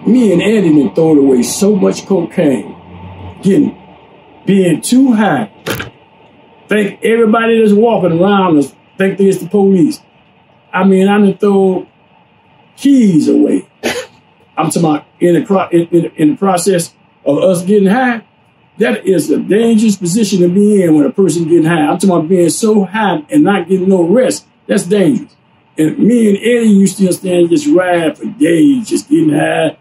me and Eddie been throwing away so much cocaine, being too high. Think everybody that's walking around us think it's the police. I mean, I done throw keys away. I'm talking about in the process of us getting high. That is a dangerous position to be in when a person getting high. I'm talking about being so high and not getting no rest. That's dangerous. And me and Eddie used to understand just ride for days, just getting high,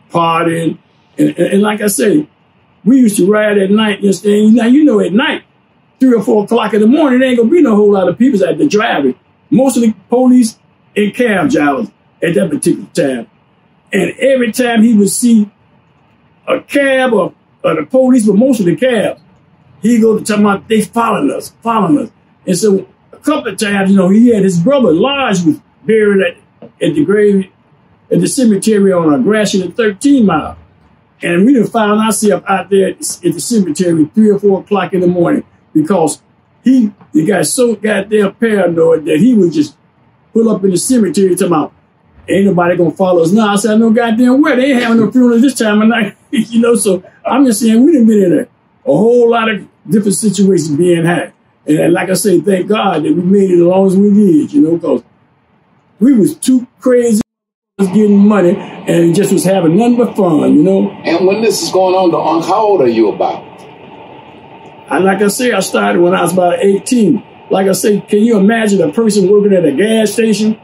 partying. And like I say, we used to ride at night, you understand? Now, you know, at night, 3 or 4 o'clock in the morning, there ain't gonna be no whole lot of people out there driving. Most of the police and cab drivers at that particular time. And every time he would see a cab or the police, but most of the cabs, he'd go to tell them they following us. And so a couple of times, you know, he had his brother, Lodge, was buried at the grave, at the cemetery on a Gratiot at 13 Mile. And we done found ourselves out there at the cemetery 3 or 4 o'clock in the morning because he got so goddamn paranoid that he would just pull up in the cemetery talking about, ain't nobody gonna follow us now. I said, no goddamn way. They ain't having no funeral this time of night. You know, so I'm just saying we done been in a whole lot of different situations being high. And like I say, thank God that we made it as long as we did, you know, because we was too crazy getting money and just was having nothing but fun, you know. And when this is going on, how old are you about? And like I say, I started when I was about 18. Like I say, can you imagine a person working at a gas station?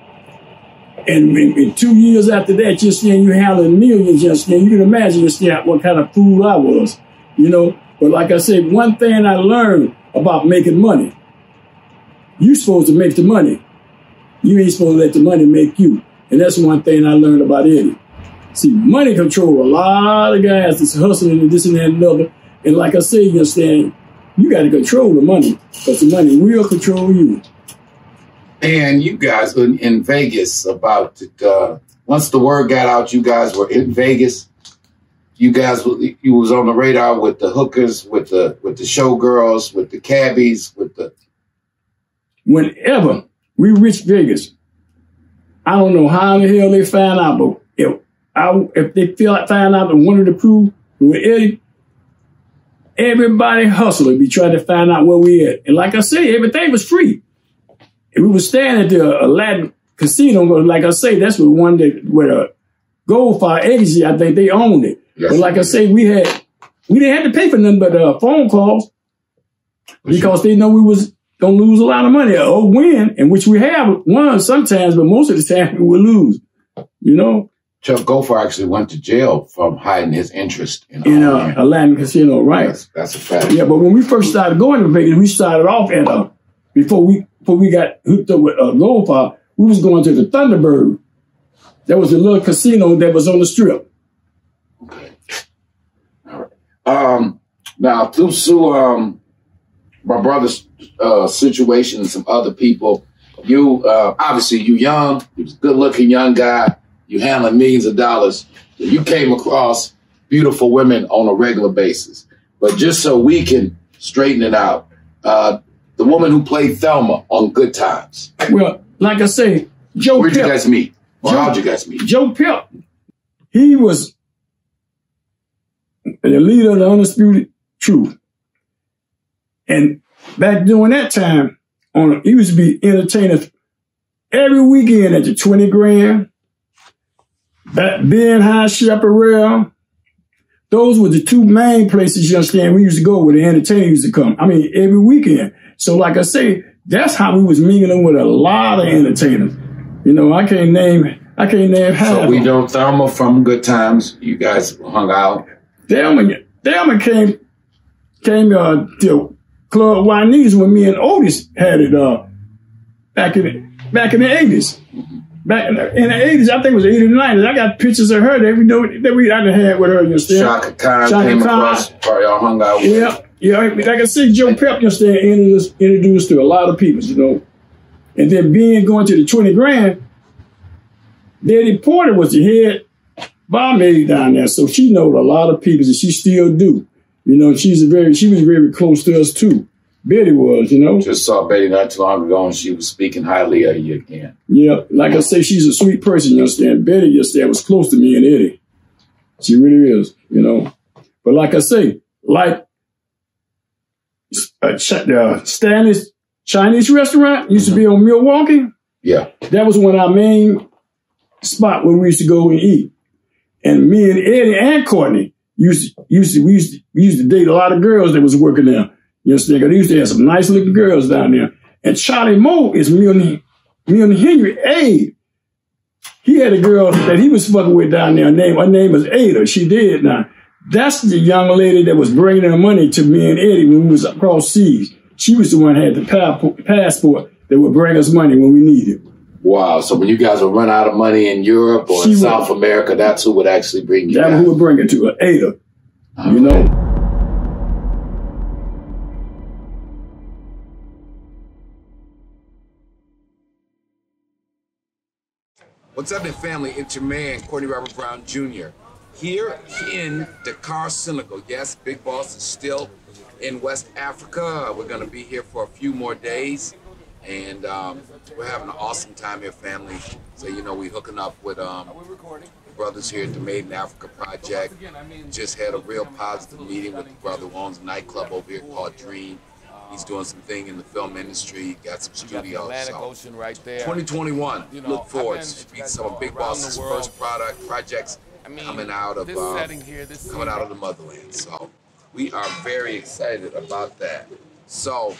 And in 2 years after that, just saying you handling millions, just saying you can imagine just what kind of fool I was, you know. But like I said, one thing I learned about making money, you supposed to make the money. You ain't supposed to let the money make you. And that's one thing I learned about Eddie. See, money control a lot of guys that's hustling and this and that and another. And like I say, you understand, you got to control the money because the money will control you. And you guys were in Vegas about once the word got out, you guys were in Vegas. You was on the radar with the hookers, with the showgirls, with the cabbies, with the. Whenever we reached Vegas, I don't know how in the hell they found out, but if they found out that one of the crew with Eddie, everybody hustling be trying to find out where we at. And like I say, everything was free. And we were staying at the Aladdin Casino. Like I say, that's the one where the Goldfire agency, I think they owned it. Yes, but like I say, we didn't have to pay for nothing but phone calls because they know we was going to lose a lot of money or win, and which we have won sometimes, but most of the time we will lose, you know? Chuck Goldfire actually went to jail from hiding his interest in Aladdin Casino, right? That's a fact. Yeah, but when we first started going to Vegas, we started off at, before we got hooked up with Goldfire, we was going to the Thunderbird. That was a little casino that was on the Strip. Okay. All right. Now, through my brother's situation and some other people, you obviously you young, you was a good-looking young guy, you handling millions of dollars. You came across beautiful women on a regular basis. But just so we can straighten it out, the woman who played Thelma on Good Times. Well, like I say, Joe Where'd Pep. you guys meet? Or how'd you guys meet? Joe Pep. He was the leader of the Undisputed Truth. And back during that time, he used to be entertainer every weekend at the 20 Grand, Ben High Chaparral. Those were the two main places, you understand, we used to go where the entertainers used to come. I mean, every weekend. So like I say, that's how we was mingling with a lot of entertainers. You know, I can't name half. So we know Thelma from Good Times. You guys hung out. Thelma came to Club Juanita's when me and Otis had it back in the 80s. Back in the 80s, I think it was the 80s and 90s. I got pictures of her that I had with her, you understand? Chaka Khan came across, probably y'all hung out with. Yeah. Like I said, Joe Pep, you understand, introduced to a lot of people, you know. And then being going to the 20 Grand, Betty Porter was the head barmaid down there, so she knowed a lot of people, and she still do. You know, she was very close to us too. Betty was, you know. Just saw Betty not too long ago, and she was speaking highly of you again. Yeah, like I say, she's a sweet person, you understand. Betty, you understand, was close to me and Eddie. She really is, you know. But like I say, like Stanley's Chinese restaurant used to be on Milwaukee. Yeah. That was one of our main spot where we used to go and eat. And me and Eddie and Courtney we used to date a lot of girls that was working there. You understand? They used to have some nice looking girls down there. And Charlie Moe is me and Henry Aid. He had a girl that he was fucking with down there. Her name was Ada. She did now. That's the young lady that was bringing her money to me and Eddie when we was across seas. She was the one that had the passport that would bring us money when we needed. Wow. So when you guys would run out of money in Europe or in South America, that's who would actually bring you. That's who would bring it to her, Ada. You know? What's up, family? It's your man, Courtney Robert Brown Jr. Here in Dakar, Senegal. Yes, Big Boss is still in West Africa. We're going to be here for a few more days. And we're having an awesome time here, family. So, you know, we're hooking up with the brothers here at the Made in Africa Project. Just had a real positive meeting with the brother who owns a nightclub over here called Dream. He's doing some thing in the film industry, got some studios. So, right there. 2021, look forward to some of Big Boss's first projects coming out of the motherland. So we are very excited about that. So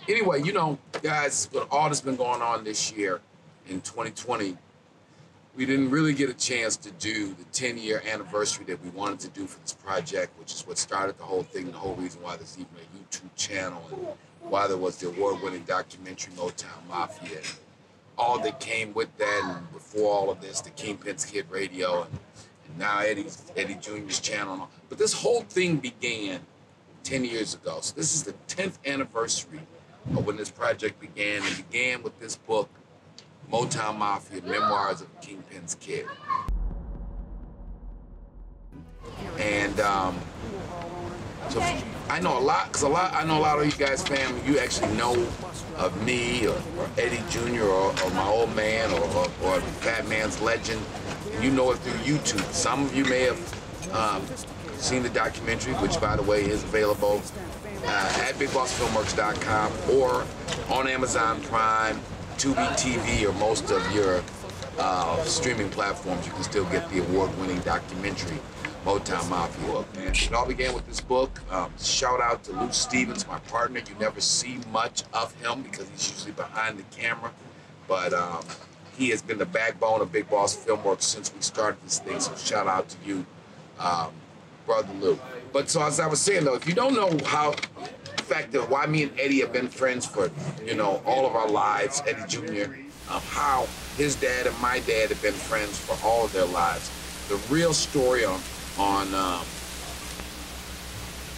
anyway, you know, guys, with all that's been going on this year in 2020, we didn't really get a chance to do the 10-year anniversary that we wanted to do for this project, which is what started the whole thing, the whole reason why there's even a YouTube channel and why there was the award-winning documentary Motown Mafia, and all that came with that, and before all of this, the Kingpin's Kid Radio, and now Eddie Jr.'s channel. But this whole thing began 10 years ago. So this is the 10th anniversary of when this project began. It began with this book, Motown Mafia, Memoirs of a Kingpin's Kid. And so I know a lot, I know a lot of you guys, family, you actually know of me or Eddie Jr. or my old man or Fat Man's Legend, and you know it through YouTube. Some of you may have seen the documentary, which, by the way, is available at BigBossFilmworks.com or on Amazon Prime, Tubi TV, or most of your streaming platforms. You can still get the award-winning documentary, Motown Mafia. And it all began with this book. Shout out to Lou Stevens, my partner. You never see much of him because he's usually behind the camera, but he has been the backbone of Big Boss Filmworks since we started this thing, so shout out to you, Brother Lou. But so as I was saying though, if you don't know how, the fact that why me and Eddie have been friends for, you know, all of our lives, Eddie Jr., how his dad and my dad have been friends for all of their lives. The real story on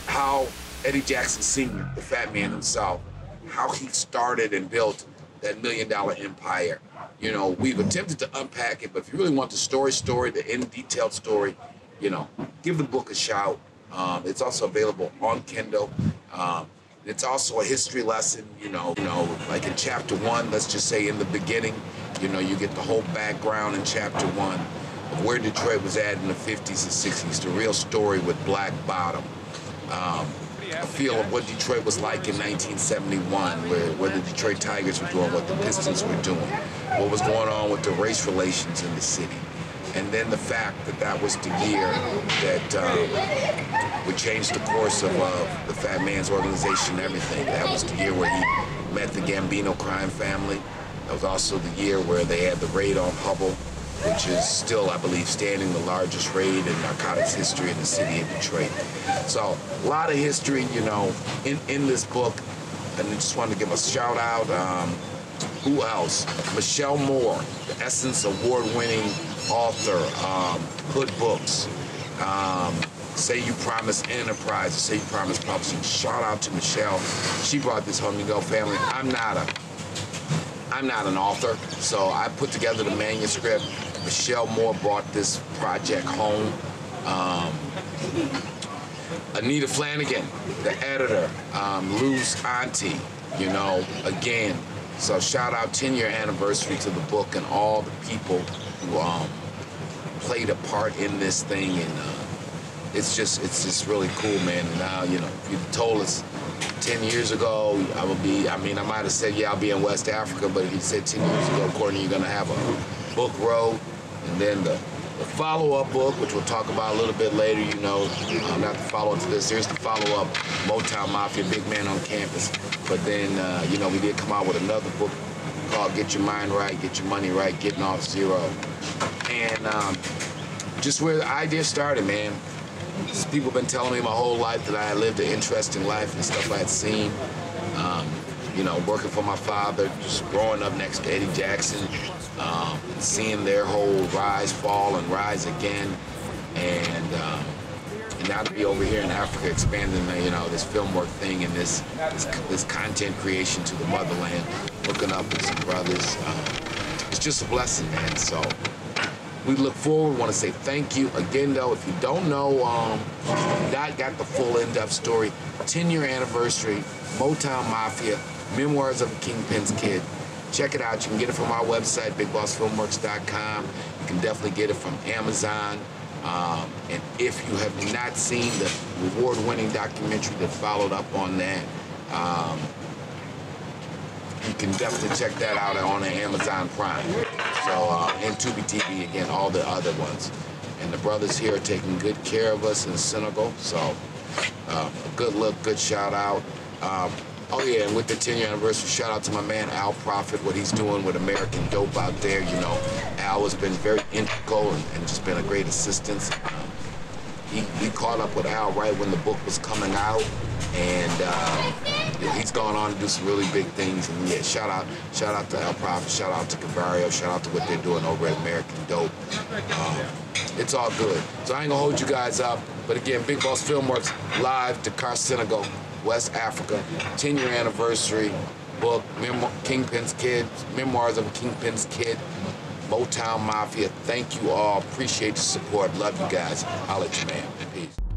how Eddie Jackson Sr., the Fat Man himself, how he started and built that $1 million empire. You know, we've attempted to unpack it, but if you really want the story, the in-detailed story, you know, give the book a shout. It's also available on Kindle. It's also a history lesson, you know, like in chapter 1, let's just say in the beginning, you know, you get the whole background in chapter 1 of where Detroit was at in the 50s and 60s, the real story with Black Bottom. A feel of what Detroit was like in 1971, where the Detroit Tigers were doing, what the Pistons were doing, what was going on with the race relations in the city. And then the fact that that was the year that would change the course of the Fat Man's organization and everything. That was the year where he met the Gambino crime family. That was also the year where they had the raid on Hubble, which is still, I believe, standing the largest raid in narcotics history in the city of Detroit. So a lot of history, you know, in this book. And I just wanted to give a shout out. Who else? Michelle Moore, the Essence award-winning author, Hood Books, Say You Promise Enterprise, Say You Promise Publishing. Shout out to Michelle. She brought this home. You go, family, I'm not an author, so I put together the manuscript. Michelle Moore brought this project home. Anita Flanagan, the editor, Lou's auntie, you know, again. So shout out 10-year anniversary to the book and all the people who played a part in this thing, and it's just really cool, man. And now, you know, if you told us 10 years ago I might have said, yeah, I'll be in West Africa, but if you said 10 years ago, Courtney, you're gonna have a book road, and then the follow-up book, which we'll talk about a little bit later, you know, not the follow-up to this. Here's the follow-up, Motown Mafia, Big Man on Campus. But then, you know, we did come out with another book called Get Your Mind Right, Get Your Money Right, Getting Off Zero. And just where the idea started, man. People have been telling me my whole life that I had lived an interesting life and stuff I had seen. You know, working for my father, just growing up next to Eddie Jackson, seeing their whole rise, fall, and rise again, and now to be over here in Africa, expanding, you know, this Filmworks thing and this content creation to the motherland, hooking up with some brothers. It's just a blessing, man. So we look forward. Want to say thank you again, though. If you don't know, not got the full in-depth story. 10-year anniversary, Motown Mafia, Memoirs of a Kingpin's Kid. Check it out. You can get it from our website, BigBossFilmworks.com. You can definitely get it from Amazon. And if you have not seen the award-winning documentary that followed up on that, you can definitely check that out on the Amazon Prime. So, and Tubi TV, again, all the other ones. And the brothers here are taking good care of us in Senegal. So, a good look, good shout out. Oh yeah, and with the 10-year anniversary, shout out to my man Al Prophet, what he's doing with American Dope out there. You know, Al has been very integral and just been a great assistance. We caught up with Al right when the book was coming out, and he's gone on to do some really big things. And yeah, shout out to Al Prophet, shout out to Cavario, shout out to what they're doing over at American Dope. It's all good. So I ain't gonna hold you guys up, but again, Big Boss Filmworks live, Dakar, Senegal, West Africa, 10-year anniversary book, Kingpin's Kid, Memoirs of a Kingpin's Kid, Motown Mafia. Thank you all. Appreciate the support. Love you guys. Holla at you, man. Peace.